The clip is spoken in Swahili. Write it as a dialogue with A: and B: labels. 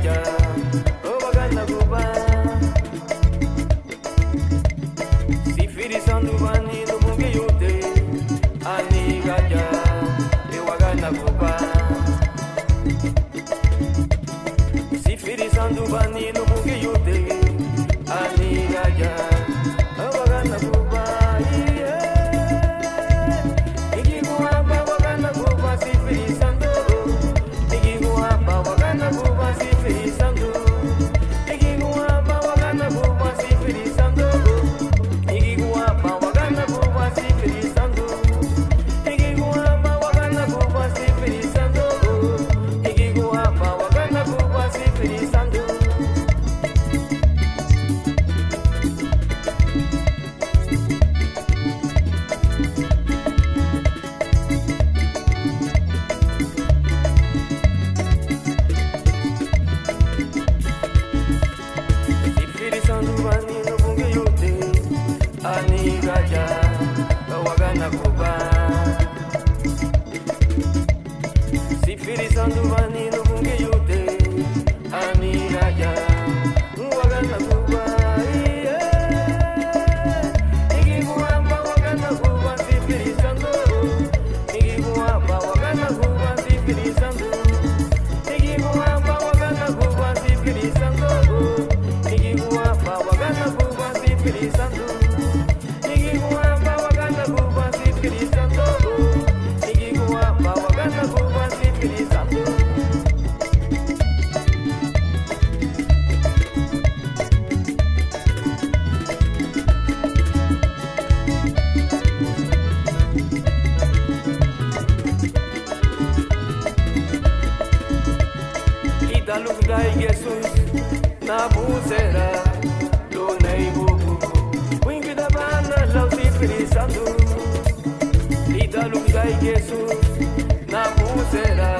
A: gaja, oh bagana guba. Si firi sandu bani no bunge yote, ani gaja, e wagana guba. Si firi sandu bani no bunge yote, ani gaja, oh bagana guba. Ani gaja, wagana guba. Si firi sandu bani no bunge yote, ani gaja, wagana guba. Igi guamba wagana guba si firi sandu. Igi guamba wagana guba si firi sandu. Igi guamba wagana guba si firi sandu. Igi guamba wagana guba si firi sandu. Da luz gai Jesus na buzera do nei bubu wingi da bana lau si frisando. Da luz gai Jesus na buzera